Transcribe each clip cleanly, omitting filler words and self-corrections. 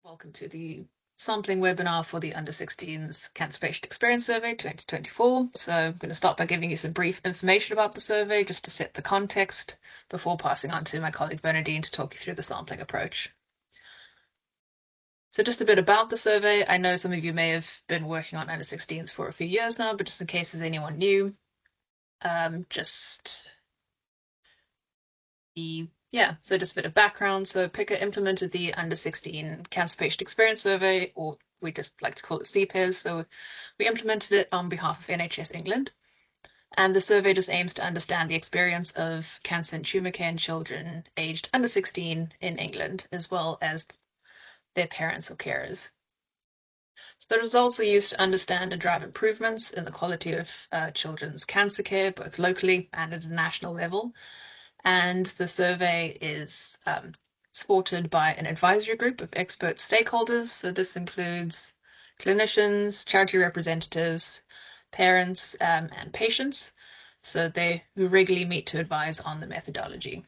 Welcome to the sampling webinar for the Under 16s Cancer Patient Experience Survey 2024. So I'm going to start by giving you some brief information about the survey just to set the context before passing on to my colleague Bernadine to talk you through the sampling approach. So just a bit about the survey. I know some of you may have been working on Under 16s for a few years now, but just in case there's anyone new, so just a bit of background. So PICA implemented the Under 16 Cancer Patient Experience Survey, or we just like to call it CPES. So we implemented it on behalf of NHS England. And the survey just aims to understand the experience of cancer and tumour care in children aged under 16 in England, as well as their parents or carers. So the results are used to understand and drive improvements in the quality of children's cancer care, both locally and at a national level. And the survey is supported by an advisory group of expert stakeholders. So this includes clinicians, charity representatives, parents, and patients. So they who regularly meet to advise on the methodology.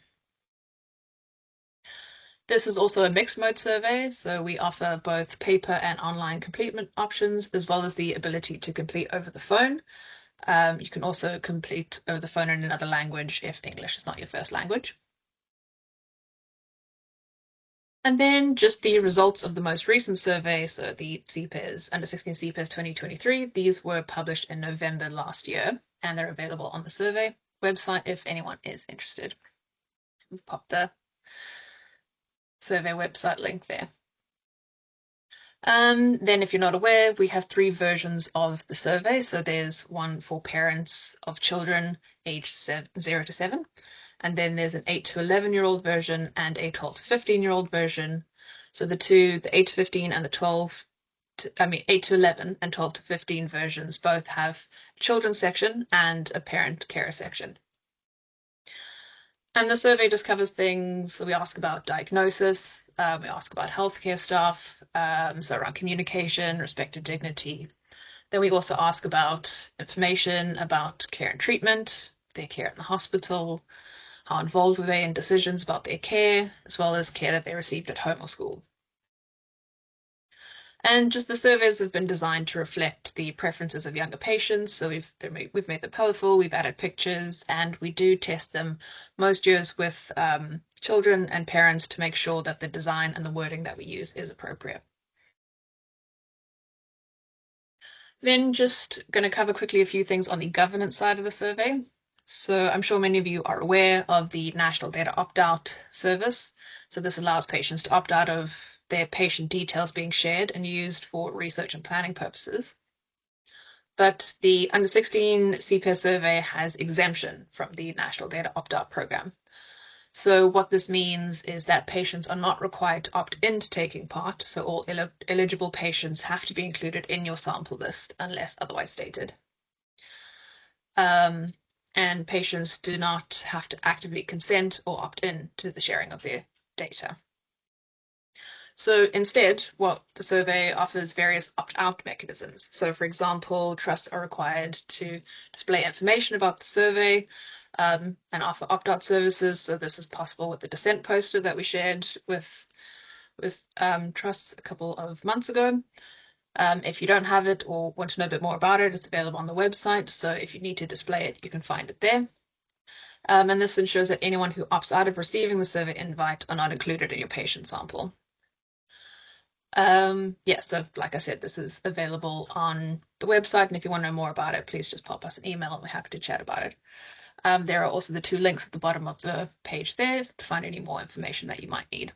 This is also a mixed mode survey, so we offer both paper and online completion options, as well as the ability to complete over the phone. You can also complete over the phone in another language if English is not your first language. And then just the results of the most recent survey, so the CPES, Under 16 CPES 2023, these were published in November last year, and they're available on the survey website if anyone is interested. We've popped the survey website link there. Then if you're not aware, we have 3 versions of the survey. So there's one for parents of children aged 0 to 7. And then there's an 8 to 11-year-old version and a 12 to 15-year-old version. So the 8 to 15 and the 8 to 11 and 12 to 15 versions both have a children's section and a parent care section. And the survey just covers things. So we ask about diagnosis, we ask about healthcare staff, so around communication, respect and dignity. Then we also ask about information about care and treatment, their care in the hospital, how involved were they in decisions about their care, as well as care that they received at home or school. And just the surveys have been designed to reflect the preferences of younger patients. So we've made them colorful, we've added pictures, and we do test them most years with children and parents to make sure that the design and the wording that we use is appropriate. Then just going to cover quickly a few things on the governance side of the survey. So I'm sure many of you are aware of the National Data Opt-out service. So this allows patients to opt out of their patient details being shared and used for research and planning purposes. But the Under 16 CPES survey has exemption from the National Data Opt-out program. So what this means is that patients are not required to opt into taking part. So all eligible patients have to be included in your sample list unless otherwise stated. And patients do not have to actively consent or opt in to the sharing of their data. So instead, what the survey offers various opt-out mechanisms. So for example, trusts are required to display information about the survey and offer opt-out services. So this is possible with the dissent poster that we shared with trusts a couple of months ago. If you don't have it or want to know a bit more about it, it's available on the website. So if you need to display it, you can find it there. And this ensures that anyone who opts out of receiving the survey invite are not included in your patient sample. So like I said, this is available on the website, and if you want to know more about it, please just pop us an email and we're happy to chat about it. There are also the 2 links at the bottom of the page there to find any more information that you might need.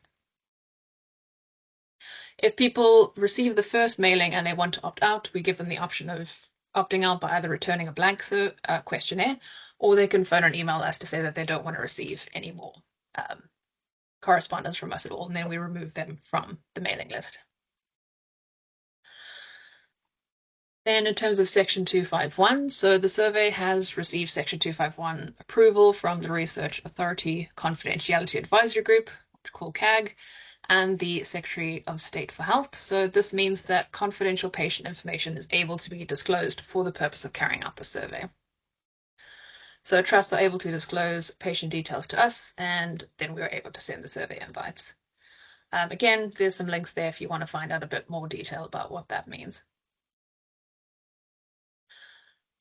If people receive the first mailing and they want to opt out, we give them the option of opting out by either returning a blank questionnaire, or they can phone or email us to say that they don't want to receive any more correspondence from us at all, and then we remove them from the mailing list. Then in terms of Section 251, so the survey has received Section 251 approval from the Research Authority Confidentiality Advisory Group, which is called CAG, and the Secretary of State for Health. So this means that confidential patient information is able to be disclosed for the purpose of carrying out the survey. So trusts are able to disclose patient details to us, and then we are able to send the survey invites. Again, there's some links there if you want to find out a bit more detail about what that means.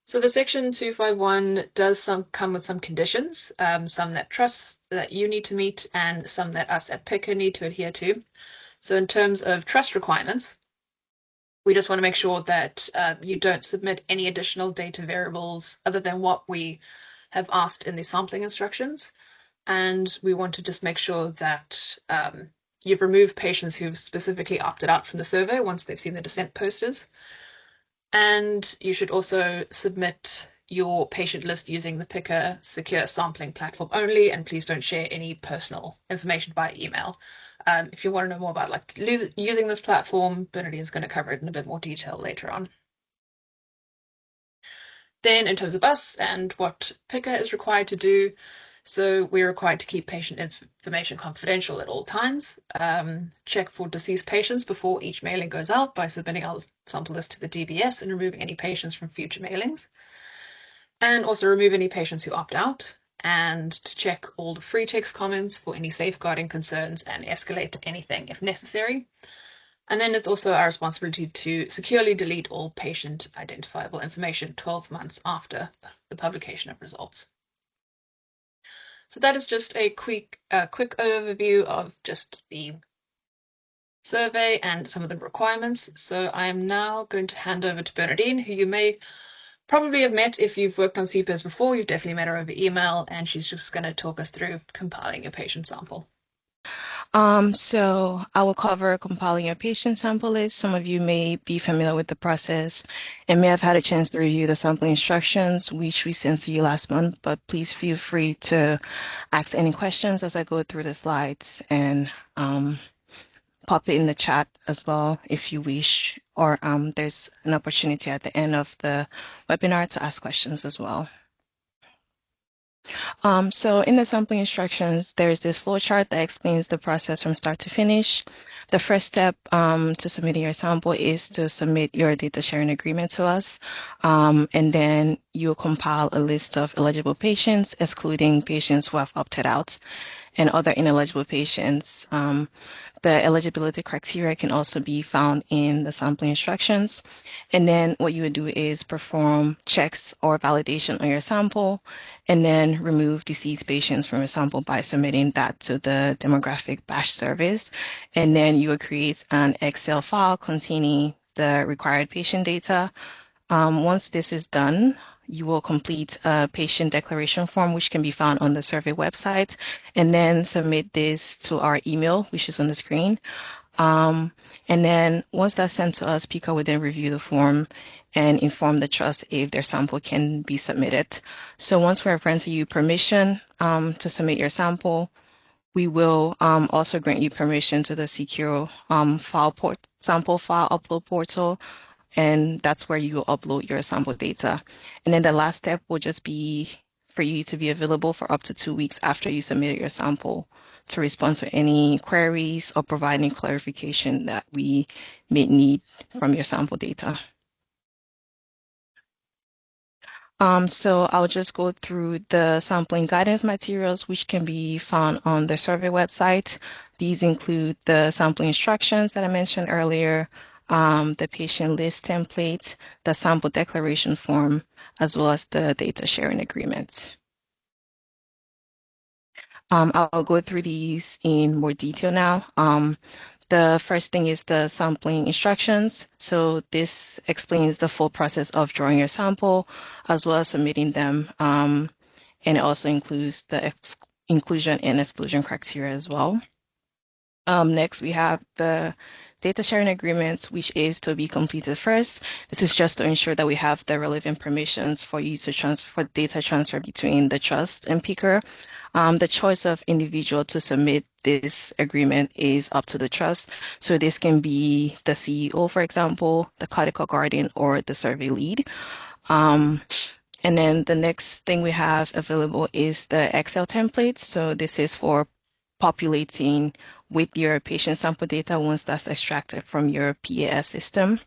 So the Section 251 does come with some conditions, some that trust that you need to meet and some that us at PICA need to adhere to. So in terms of trust requirements, we just want to make sure that you don't submit any additional data variables other than what we have asked in the sampling instructions. And we want to just make sure that you've removed patients who've specifically opted out from the survey once they've seen the dissent posters. And you should also submit your patient list using the PICA secure sampling platform only, and please don't share any personal information by email. If you want to know more about using this platform, Bernadine is going to cover it in a bit more detail later on. Then in terms of us and what PICA is required to do, so we're required to keep patient information confidential at all times, check for deceased patients before each mailing goes out by submitting our sample list to the DBS and removing any patients from future mailings, and also remove any patients who opt out, and to check all the free text comments for any safeguarding concerns and escalate anything if necessary. And then it's also our responsibility to securely delete all patient identifiable information 12 months after the publication of results. So that is just a quick overview of just the survey and some of the requirements. So I am now going to hand over to Bernadine, who you may probably have met if you've worked on CPES before. You've definitely met her over email, and she's just going to talk us through compiling a patient sample. So I will cover compiling your patient sample list. Some of you may be familiar with the process and may have had a chance to review the sample instructions, which we sent to you last month, but please feel free to ask any questions as I go through the slides, and pop it in the chat as well if you wish, or there's an opportunity at the end of the webinar to ask questions as well. So in the sampling instructions, there's this flowchart that explains the process from start to finish. The first step to submitting your sample is to submit your data sharing agreement to us. And then you'll compile a list of eligible patients, excluding patients who have opted out, and other ineligible patients. The eligibility criteria can also be found in the sampling instructions. And then what you would do is perform checks or validation on your sample, and then remove deceased patients from your sample by submitting that to the demographic batch service. And then you would create an Excel file containing the required patient data. Once this is done, you will complete a patient declaration form, which can be found on the survey website, and then submit this to our email, which is on the screen. And then once that's sent to us, PICA would then review the form and inform the trust if their sample can be submitted. So once we have granted you permission to submit your sample, we will also grant you permission to the secure sample file upload portal, and that's where you will upload your sample data. And then the last step will just be for you to be available for up to 2 weeks after you submitted your sample to respond to any queries or provide any clarification that we may need from your sample data. So I'll just go through the sampling guidance materials, which can be found on the survey website. These include the sampling instructions that I mentioned earlier, the patient list template, the sample declaration form, as well as the data sharing agreements. I'll go through these in more detail now. The first thing is the sampling instructions. So this explains the full process of drawing your sample, as well as submitting them. And it also includes the inclusion and exclusion criteria as well. Next, we have the data sharing agreements, which is to be completed first. This is just to ensure that we have the relevant permissions for you to transfer data transfer between the trust and PICA. The choice of individual to submit this agreement is up to the trust. So this can be the CEO, for example, the clinical guardian, or the survey lead. And then the next thing we have available is the Excel template. So this is for populating with your patient sample data once that's extracted from your PAS system.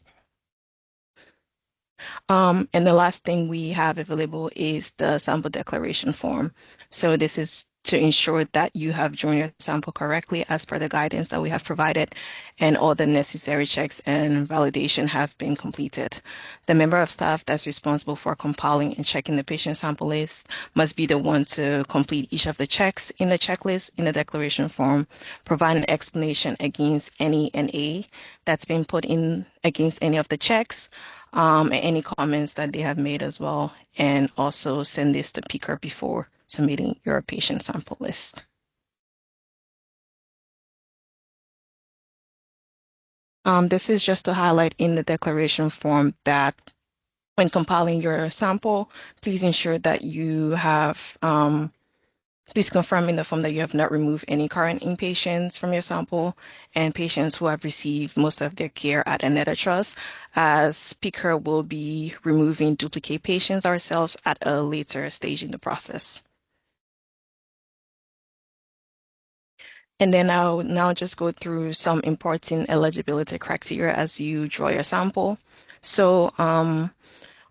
And the last thing we have available is the sample declaration form. So this is to ensure that you have drawn your sample correctly as per the guidance that we have provided and all the necessary checks and validation have been completed. The member of staff that's responsible for compiling and checking the patient sample list must be the one to complete each of the checks in the checklist in the declaration form, provide an explanation against any NA that's been put in against any of the checks, and any comments that they have made as well, and also send this to PICR before submitting your patient sample list. This is just to highlight in the declaration form that when compiling your sample, please ensure that you have, please confirm in the form that you have not removed any current inpatients from your sample and patients who have received most of their care at another trust, as PICR will be removing duplicate patients ourselves at a later stage in the process. And then I'll now just go through some important eligibility criteria as you draw your sample. So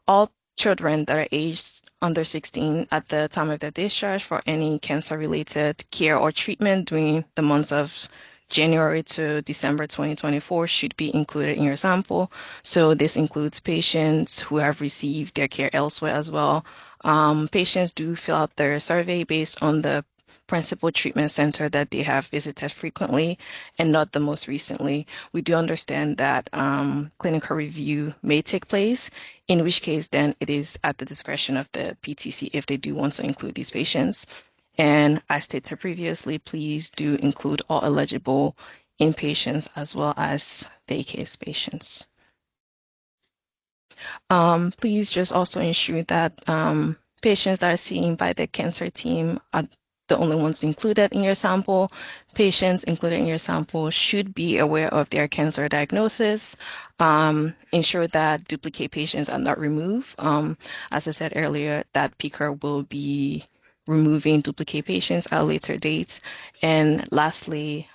all children that are aged under 16 at the time of their discharge for any cancer-related care or treatment during the months of January to December 2024 should be included in your sample. So this includes patients who have received their care elsewhere as well. Patients do fill out their survey based on the principal treatment center that they have visited frequently and not the most recently. We do understand that clinical review may take place, in which case then it is at the discretion of the PTC if they do want to include these patients. And as stated previously, please do include all eligible inpatients as well as day case patients. Please just also ensure that patients that are seen by the cancer team are the only ones included in your sample. Patients included in your sample should be aware of their cancer diagnosis. Ensure that duplicate patients are not removed. As I said earlier, that PICR will be removing duplicate patients at a later date. And lastly,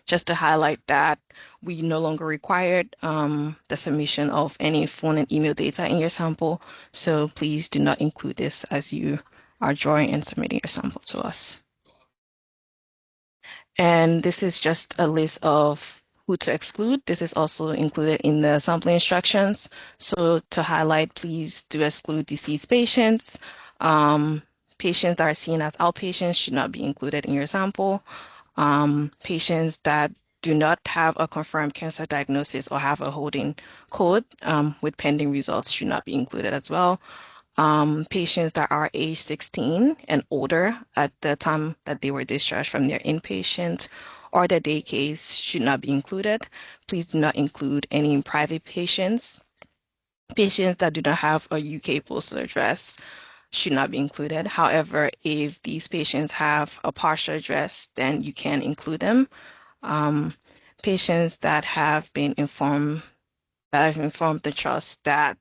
just to highlight that we no longer required the submission of any phone and email data in your sample. So please do not include this as you are drawing and submitting your sample to us. And this is just a list of who to exclude. This is also included in the sampling instructions. So to highlight, please do exclude deceased patients. Patients that are seen as outpatients should not be included in your sample. Patients that do not have a confirmed cancer diagnosis or have a holding code with pending results should not be included as well. Patients that are age 16 and older at the time that they were discharged from their inpatient or their day case should not be included. Please do not include any private patients. Patients that do not have a UK postal address should not be included. However, if these patients have a partial address, then you can include them. Patients that have been informed, the trust that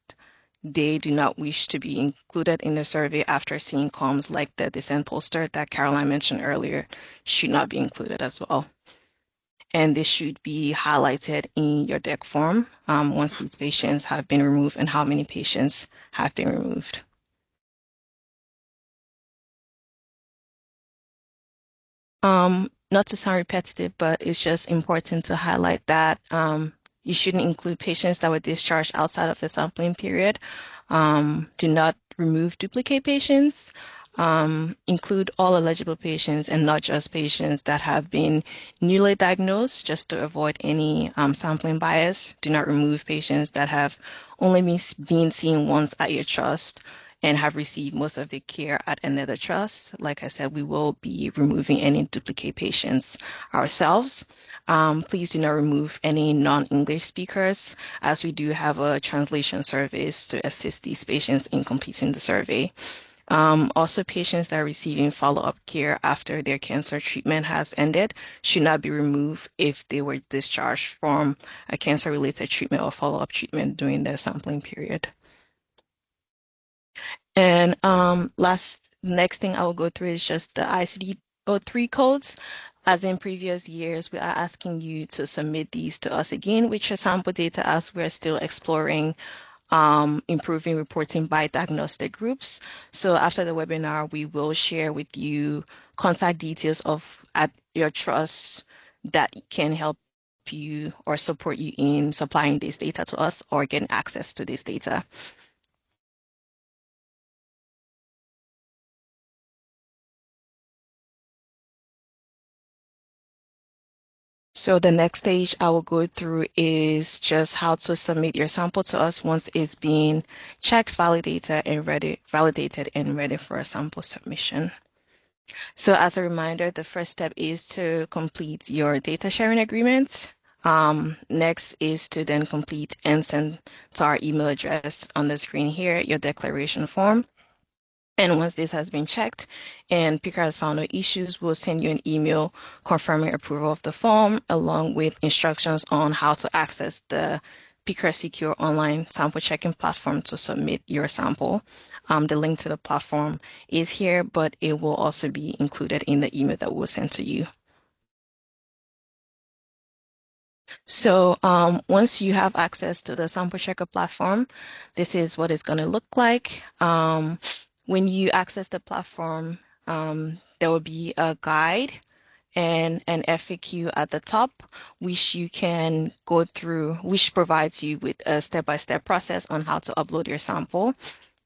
they do not wish to be included in the survey after seeing comms like the dissent poster that Caroline mentioned earlier should not be included as well. And this should be highlighted in your deck form once these patients have been removed and how many patients have been removed. Not to sound repetitive, but it's just important to highlight that you shouldn't include patients that were discharged outside of the sampling period. Do not remove duplicate patients. Include all eligible patients and not just patients that have been newly diagnosed, just to avoid any sampling bias. Do not remove patients that have only been seen once at your trust and have received most of the care at another trust. Like I said, we will be removing any duplicate patients ourselves. Please do not remove any non-English speakers, as we do have a translation service to assist these patients in completing the survey. Also, patients that are receiving follow-up care after their cancer treatment has ended should not be removed if they were discharged from a cancer-related treatment or follow-up treatment during the sampling period. And next thing I will go through is just the ICD-03 codes. As in previous years, we are asking you to submit these to us again with your sample data as we're still exploring improving reporting by diagnostic groups. So after the webinar, we will share with you contact details of at your trust that can help you or support you in supplying this data to us or getting access to this data. So the next stage I will go through is just how to submit your sample to us once it's been checked, validated, and ready for a sample submission. So as a reminder, the first step is to complete your data sharing agreement. Next is to then complete and send to our email address on the screen here, your declaration form. And once this has been checked and Picker has found no issues, we'll send you an email confirming approval of the form along with instructions on how to access the Picker Secure online sample checking platform to submit your sample. The link to the platform is here, but it will also be included in the email that we'll send to you. So once you have access to the sample checker platform, this is what it's going to look like. When you access the platform, there will be a guide and an FAQ at the top, which you can go through, which provides you with a step-by-step process on how to upload your sample.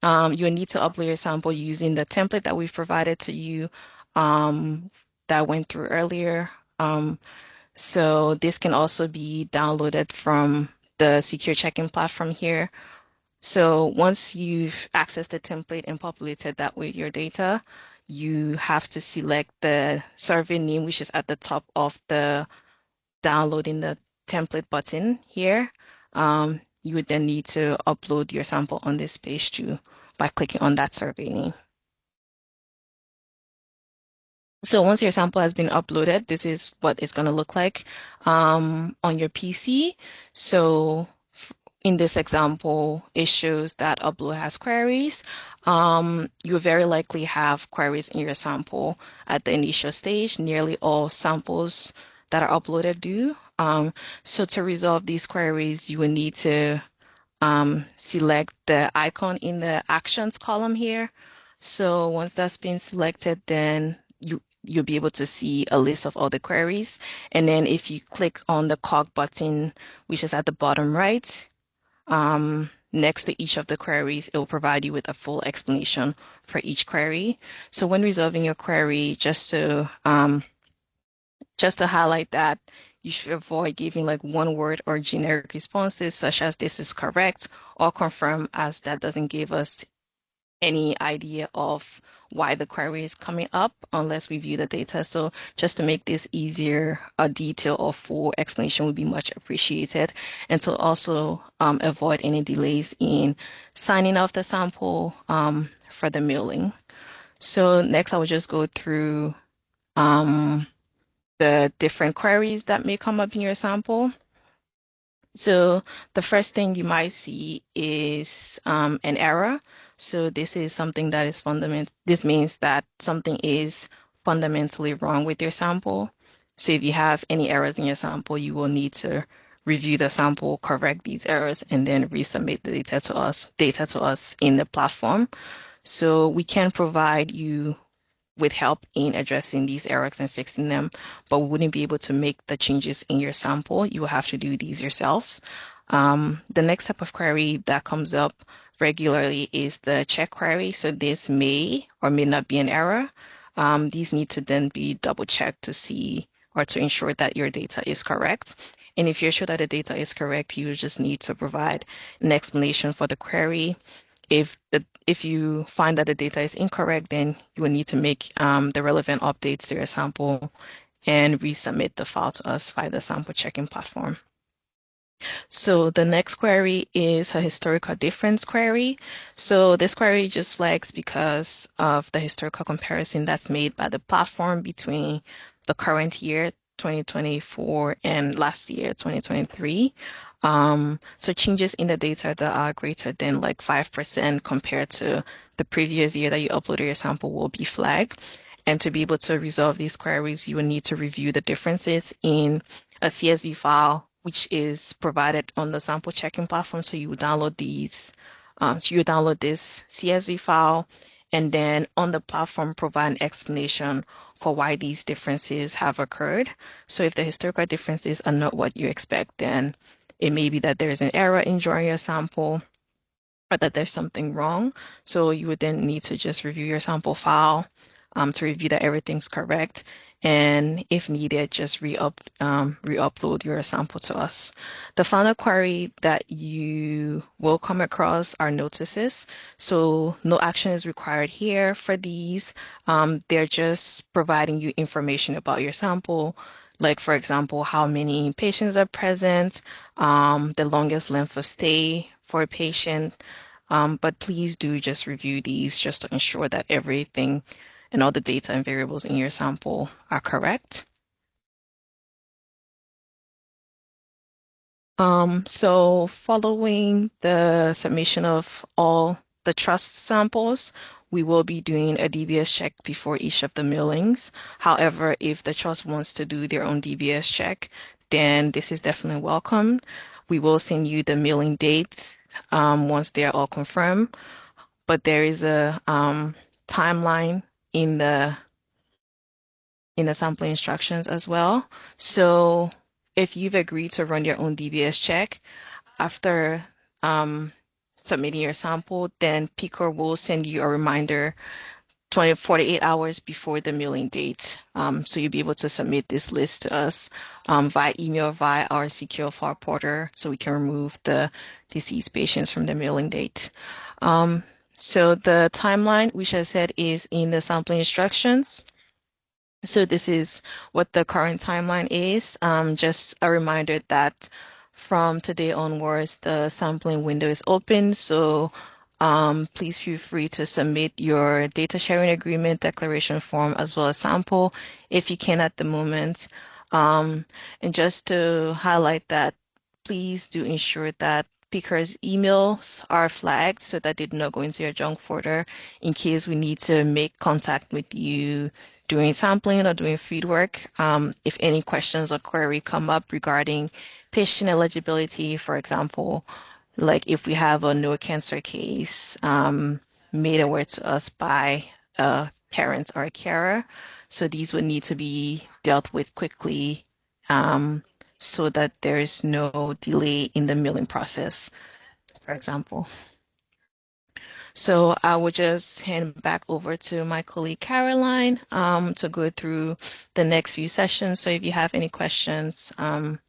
You'll need to upload your sample using the template that we've provided to you that I went through earlier. So this can also be downloaded from the secure check-in platform here. So once you've accessed the template and populated that with your data, you have to select the survey name, which is at the top of the downloading the template button here. You would then need to upload your sample on this page too by clicking on that survey name. So once your sample has been uploaded, this is what it's going to look like on your PC. So in this example, it shows that upload has queries. You very likely have queries in your sample at the initial stage. Nearly all samples that are uploaded do. So to resolve these queries, you will need to select the icon in the actions column here. So once that's been selected, then you'll be able to see a list of all the queries. And then if you click on the cog button, which is at the bottom right, next to each of the queries, it will provide you with a full explanation for each query. So when resolving your query, just to highlight that, you should avoid giving like one word or generic responses such as this is correct or confirm, as that doesn't give us any idea of why the query is coming up unless we view the data. So just to make this easier, a detailed or full explanation would be much appreciated. And to also avoid any delays in signing off the sample for the mailing. So next I will just go through the different queries that may come up in your sample. So the first thing you might see is an error. So this is something that is fundamental. This means that something is fundamentally wrong with your sample. So if you have any errors in your sample, you will need to review the sample, correct these errors, and then resubmit the data to us in the platform. So we can provide you with help in addressing these errors and fixing them, but we wouldn't be able to make the changes in your sample. You will have to do these yourselves. The next type of query that comes up regularly is the check query. So this may or may not be an error. These need to then be double checked to see or to ensure that your data is correct. And if you're sure that the data is correct, you just need to provide an explanation for the query. If you find that the data is incorrect, then you will need to make the relevant updates to your sample and resubmit the file to us via the sample checking platform. So the next query is a historical difference query. So this query just flags because of the historical comparison that's made by the platform between the current year, 2024, and last year, 2023. So changes in the data that are greater than like 5% compared to the previous year that you uploaded your sample will be flagged. And to be able to resolve these queries, you will need to review the differences in a CSV file which is provided on the sample checking platform. So you would download these, so you download this CSV file, and then on the platform provide an explanation for why these differences have occurred. So if the historical differences are not what you expect, then it may be that there's an error in drawing your sample or that there's something wrong. So you would then need to just review your sample file to review that everything's correct. And if needed, just re-upload your sample to us. The final query that you will come across are notices. So no action is required here for these. They're just providing you information about your sample, like for example, how many patients are present, the longest length of stay for a patient, but please do just review these just to ensure that everything and all the data and variables in your sample are correct. So following the submission of all the trust samples, we will be doing a DBS check before each of the mailings. However, if the trust wants to do their own DBS check, then this is definitely welcome. We will send you the mailing dates once they are all confirmed, but there is a timeline in the sampling instructions as well. So if you've agreed to run your own DBS check after submitting your sample, then Picor will send you a reminder 48 hours before the mailing date. So you'll be able to submit this list to us via email, via our secure file portal, so we can remove the deceased patients from the mailing date. So the timeline, which I said is in the sampling instructions. So this is what the current timeline is. Just a reminder that from today onwards, the sampling window is open. So please feel free to submit your data sharing agreement declaration form as well as sample if you can at the moment. And just to highlight that, please do ensure that Pickers emails are flagged so that they do not go into your junk folder in case we need to make contact with you during sampling or doing field work. If any questions or query come up regarding patient eligibility, for example, like if we have a no cancer case made aware to us by a parent or a carer, so these would need to be dealt with quickly so that there is no delay in the milling process, for example. So I will just hand back over to my colleague Caroline to go through the next few sessions. So if you have any questions, pop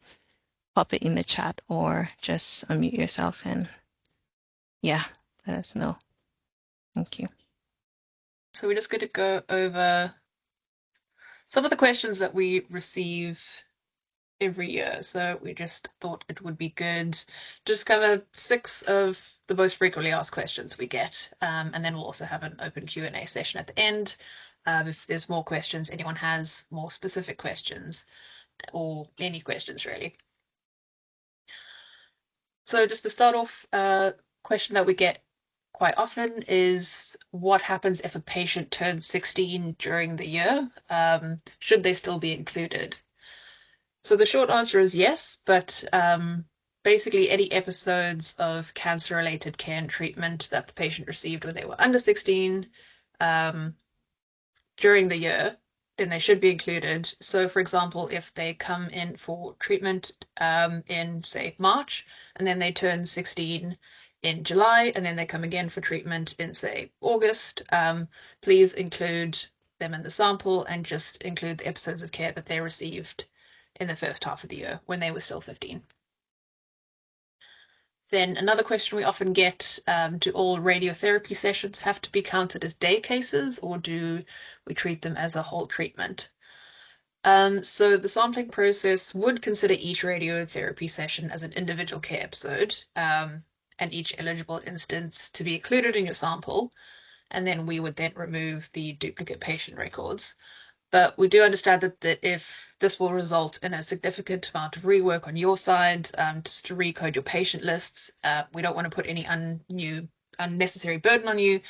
it in the chat or just unmute yourself and yeah, let us know. Thank you. So we're just going to go over some of the questions that we receive every year. So we just thought it would be good just cover 6 of the most frequently asked questions we get, and then we'll also have an open Q&A session at the end. If there's more questions, anyone has more specific questions or any questions really. So just to start off, a question that we get quite often is what happens if a patient turns 16 during the year? Should they still be included? So the short answer is yes, but basically any episodes of cancer-related care and treatment that the patient received when they were under 16 during the year, then they should be included. So, for example, if they come in for treatment in, say, March, and then they turn 16 in July, and then they come again for treatment in, say, August, please include them in the sample and just include the episodes of care that they received in the first half of the year when they were still 15. Then another question we often get, do all radiotherapy sessions have to be counted as day cases, or do we treat them as a whole treatment? So the sampling process would consider each radiotherapy session as an individual care episode, and each eligible instance to be included in your sample, and then we would then remove the duplicate patient records. But we do understand that if this will result in a significant amount of rework on your side, just to recode your patient lists, we don't want to put any unnecessary burden on you,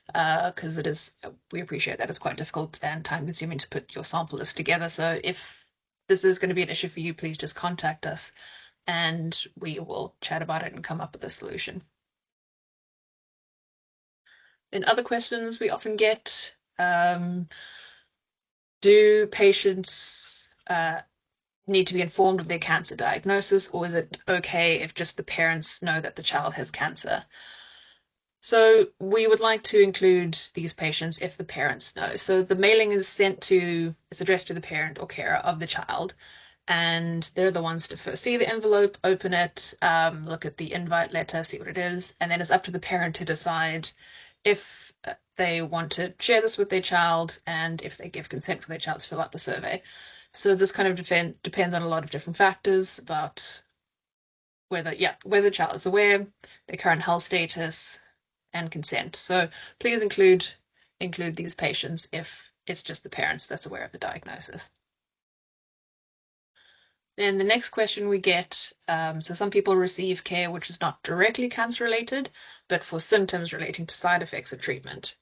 because we appreciate that it's quite difficult and time consuming to put your sample list together. So if this is going to be an issue for you, please just contact us and we will chat about it and come up with a solution. Then other questions we often get, do patients need to be informed of their cancer diagnosis, or is it okay if just the parents know that the child has cancer? So we would like to include these patients if the parents know. So the mailing is it's addressed to the parent or carer of the child, and they're the ones to first see the envelope, open it, look at the invite letter, see what it is, and then it's up to the parent to decide if they want to share this with their child and if they give consent for their child to fill out the survey. So this kind of depends on a lot of different factors about whether the child is aware, their current health status, and consent. So please include these patients if it's just the parents that's aware of the diagnosis. Then the next question we get, so some people receive care which is not directly cancer related, but for symptoms relating to side effects of treatment.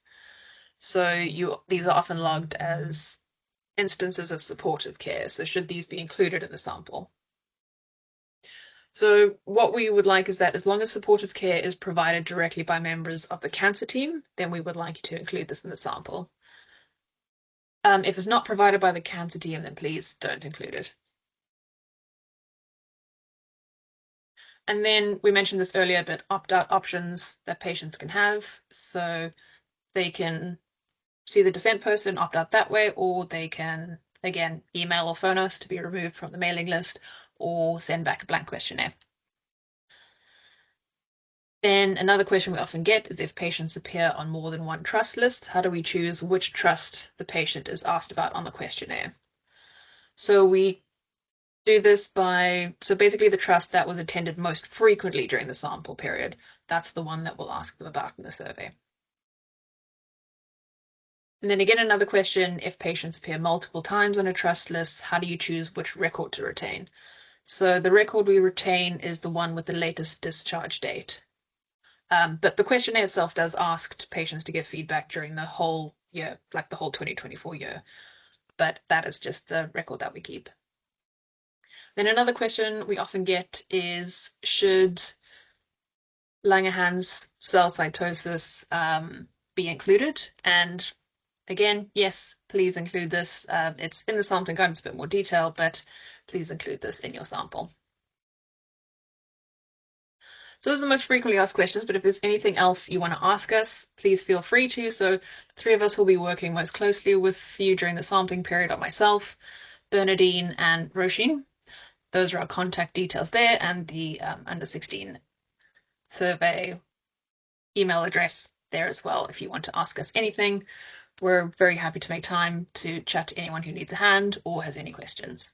So these are often logged as instances of supportive care. So should these be included in the sample? So what we would like is that as long as supportive care is provided directly by members of the cancer team, then we would like you to include this in the sample. If it's not provided by the cancer team, then please don't include it. And then we mentioned this earlier, but opt-out options that patients can have. So they can see the dissent post and opt out that way, or they can, again, email or phone us to be removed from the mailing list, or send back a blank questionnaire. Then another question we often get is if patients appear on more than one trust list, how do we choose which trust the patient is asked about on the questionnaire? So we do this so basically the trust that was attended most frequently during the sample period, that's the one that we'll ask them about in the survey. And then again, another question, if patients appear multiple times on a trust list, how do you choose which record to retain? So the record we retain is the one with the latest discharge date. But the questionnaire itself does ask patients to give feedback during the whole year, like the whole 2024 year. But that is just the record that we keep. Then another question we often get is, should Langerhans cell cytosis be included? And again, yes, please include this. It's in the sampling guidance a bit more detail, but please include this in your sample. So those are the most frequently asked questions, but if there's anything else you want to ask us, please feel free to. So the three of us will be working most closely with you during the sampling period, are myself, Bernadine, and Roisin. Those are our contact details there, and the under 16 survey email address there as well if you want to ask us anything. We're very happy to make time to chat to anyone who needs a hand or has any questions.